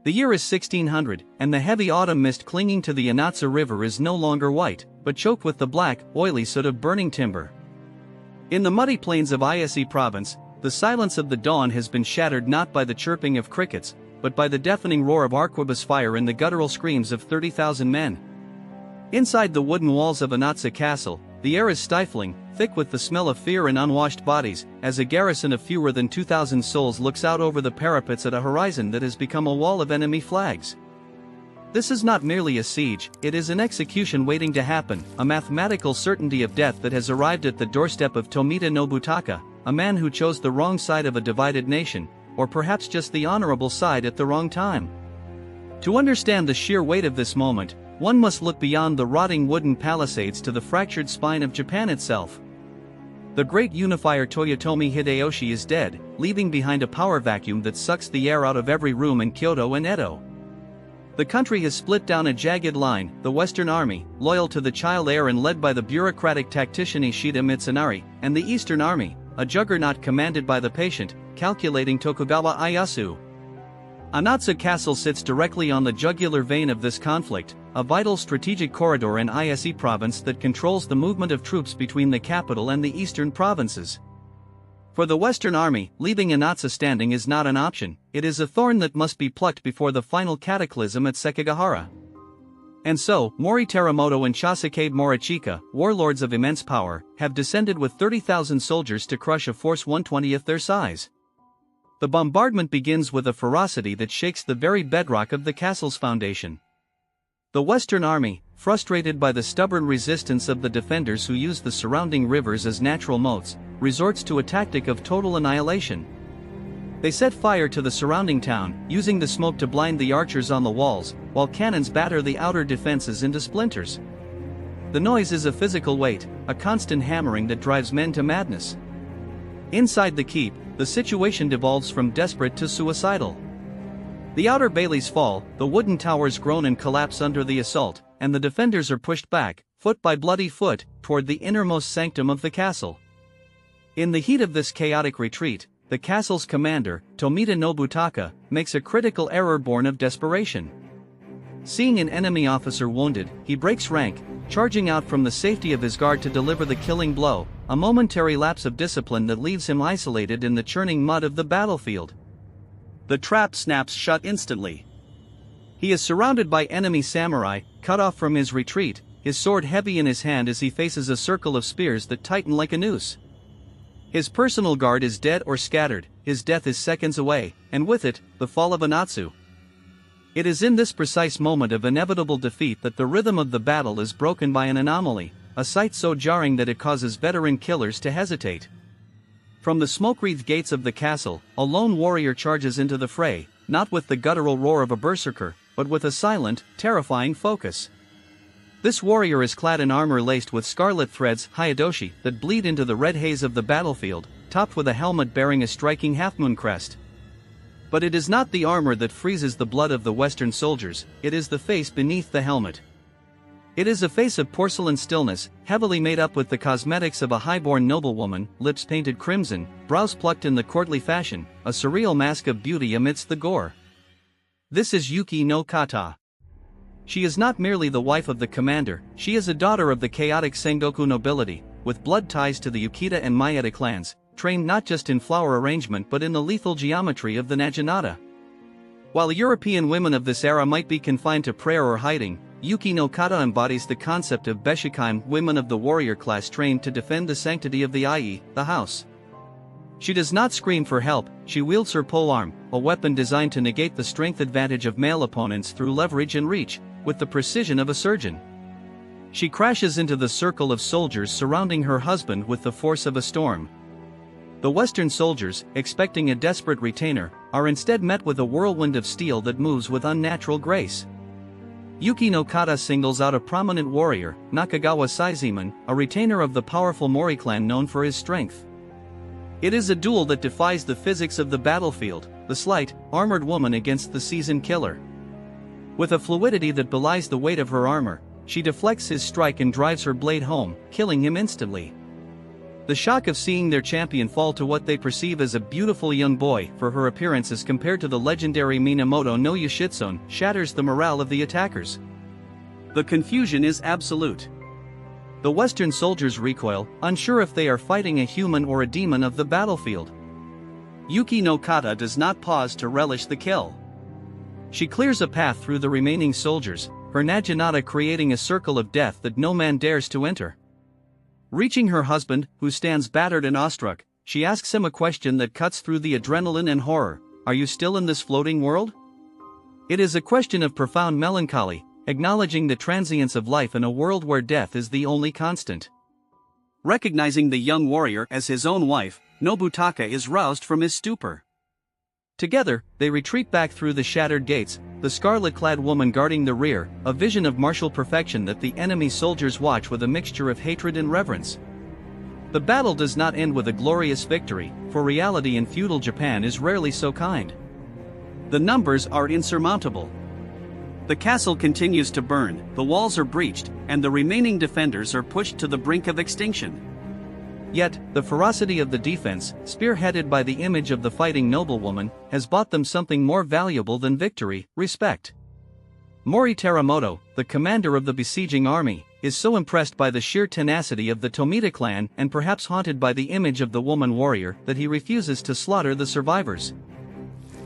The year is 1600, and the heavy autumn mist clinging to the Anotsu River is no longer white, but choked with the black, oily soot of burning timber. In the muddy plains of Ise province, the silence of the dawn has been shattered not by the chirping of crickets, but by the deafening roar of arquebus fire and the guttural screams of 30,000 men. Inside the wooden walls of Anotsu Castle, the air is stifling, thick with the smell of fear and unwashed bodies, as a garrison of fewer than 2,000 souls looks out over the parapets at a horizon that has become a wall of enemy flags. This is not merely a siege, it is an execution waiting to happen, a mathematical certainty of death that has arrived at the doorstep of Tomita Nobutaka, a man who chose the wrong side of a divided nation, or perhaps just the honorable side at the wrong time. To understand the sheer weight of this moment, one must look beyond the rotting wooden palisades to the fractured spine of Japan itself. The great unifier Toyotomi Hideyoshi is dead, leaving behind a power vacuum that sucks the air out of every room in Kyoto and Edo. The country has split down a jagged line, the Western Army, loyal to the child heir and led by the bureaucratic tactician Ishida Mitsunari, and the Eastern Army, a juggernaut commanded by the patient, calculating Tokugawa Ieyasu. Anotsu Castle sits directly on the jugular vein of this conflict, a vital strategic corridor in Ise province that controls the movement of troops between the capital and the eastern provinces. For the Western Army, leaving Anotsu standing is not an option, it is a thorn that must be plucked before the final cataclysm at Sekigahara. And so, Mori Teramoto and Shasukade Morichika, warlords of immense power, have descended with 30,000 soldiers to crush a force 1/20th their size. The bombardment begins with a ferocity that shakes the very bedrock of the castle's foundation. The Western Army, frustrated by the stubborn resistance of the defenders who use the surrounding rivers as natural moats, resorts to a tactic of total annihilation. They set fire to the surrounding town, using the smoke to blind the archers on the walls, while cannons batter the outer defenses into splinters. The noise is a physical weight, a constant hammering that drives men to madness. Inside the keep, the situation devolves from desperate to suicidal. The outer baileys fall, the wooden towers groan and collapse under the assault, and the defenders are pushed back, foot by bloody foot, toward the innermost sanctum of the castle. In the heat of this chaotic retreat, the castle's commander, Tomita Nobutaka, makes a critical error born of desperation. Seeing an enemy officer wounded, he breaks rank, charging out from the safety of his guard to deliver the killing blow, a momentary lapse of discipline that leaves him isolated in the churning mud of the battlefield. The trap snaps shut instantly. He is surrounded by enemy samurai, cut off from his retreat, his sword heavy in his hand as he faces a circle of spears that tighten like a noose. His personal guard is dead or scattered, his death is seconds away, and with it, the fall of Anotsu. It is in this precise moment of inevitable defeat that the rhythm of the battle is broken by an anomaly, a sight so jarring that it causes veteran killers to hesitate. From the smoke-wreathed gates of the castle, a lone warrior charges into the fray, not with the guttural roar of a berserker, but with a silent, terrifying focus. This warrior is clad in armor laced with scarlet threads, hayadoshi, that bleed into the red haze of the battlefield, topped with a helmet bearing a striking half-moon crest. But it is not the armor that freezes the blood of the Western soldiers, it is the face beneath the helmet. It is a face of porcelain stillness, heavily made up with the cosmetics of a high-born noblewoman, lips painted crimson, brows plucked in the courtly fashion, a surreal mask of beauty amidst the gore. This is Yuki no Kata. She is not merely the wife of the commander, she is a daughter of the chaotic Sengoku nobility, with blood ties to the Ukita and Maeda clans, trained not just in flower arrangement but in the lethal geometry of the Naginata. While European women of this era might be confined to prayer or hiding, Yuki no Kata embodies the concept of Besshikime, women of the warrior class trained to defend the sanctity of the ie, the house. She does not scream for help, she wields her polearm, a weapon designed to negate the strength advantage of male opponents through leverage and reach, with the precision of a surgeon. She crashes into the circle of soldiers surrounding her husband with the force of a storm. The Western soldiers, expecting a desperate retainer, are instead met with a whirlwind of steel that moves with unnatural grace. Yuki no Kata singles out a prominent warrior, Nakagawa Saizeman, a retainer of the powerful Mori clan known for his strength. It is a duel that defies the physics of the battlefield, the slight, armored woman against the seasoned killer. With a fluidity that belies the weight of her armor, she deflects his strike and drives her blade home, killing him instantly. The shock of seeing their champion fall to what they perceive as a beautiful young boy for her appearance as compared to the legendary Minamoto no Yoshitsune shatters the morale of the attackers. The confusion is absolute. The Western soldiers recoil, unsure if they are fighting a human or a demon of the battlefield. Yuki no Kata does not pause to relish the kill. She clears a path through the remaining soldiers, her Naginata creating a circle of death that no man dares to enter. Reaching her husband, who stands battered and awestruck, she asks him a question that cuts through the adrenaline and horror: "Are you still in this floating world?" It is a question of profound melancholy, acknowledging the transience of life in a world where death is the only constant. Recognizing the young warrior as his own wife, Nobutaka is roused from his stupor. Together, they retreat back through the shattered gates, the scarlet-clad woman guarding the rear, a vision of martial perfection that the enemy soldiers watch with a mixture of hatred and reverence. The battle does not end with a glorious victory, for reality in feudal Japan is rarely so kind. The numbers are insurmountable. The castle continues to burn, the walls are breached, and the remaining defenders are pushed to the brink of extinction. Yet, the ferocity of the defense, spearheaded by the image of the fighting noblewoman, has bought them something more valuable than victory: respect. Mori Teramoto, the commander of the besieging army, is so impressed by the sheer tenacity of the Tomita clan and perhaps haunted by the image of the woman warrior that he refuses to slaughter the survivors.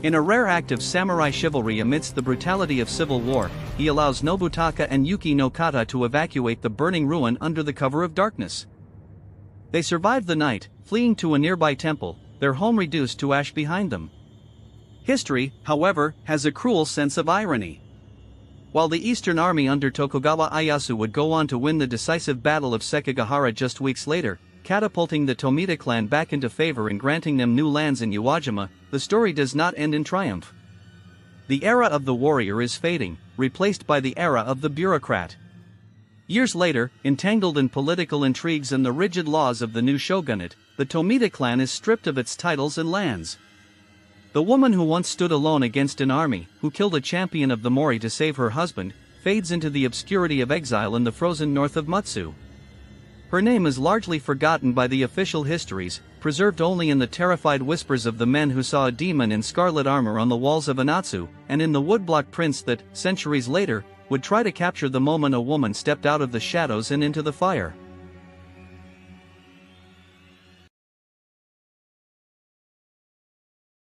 In a rare act of samurai chivalry amidst the brutality of civil war, he allows Nobutaka and Yuki no Kata to evacuate the burning ruin under the cover of darkness. They survive the night, fleeing to a nearby temple, their home reduced to ash behind them. History, however, has a cruel sense of irony. While the Eastern Army under Tokugawa Ieyasu would go on to win the decisive Battle of Sekigahara just weeks later, catapulting the Tomita clan back into favor and granting them new lands in Iwajima, the story does not end in triumph. The era of the warrior is fading, replaced by the era of the bureaucrat. Years later, entangled in political intrigues and the rigid laws of the new shogunate, the Tomita clan is stripped of its titles and lands. The woman who once stood alone against an army, who killed a champion of the Mori to save her husband, fades into the obscurity of exile in the frozen north of Mutsu. Her name is largely forgotten by the official histories, preserved only in the terrified whispers of the men who saw a demon in scarlet armor on the walls of Anotsu, and in the woodblock prints that, centuries later, would try to capture the moment a woman stepped out of the shadows and into the fire.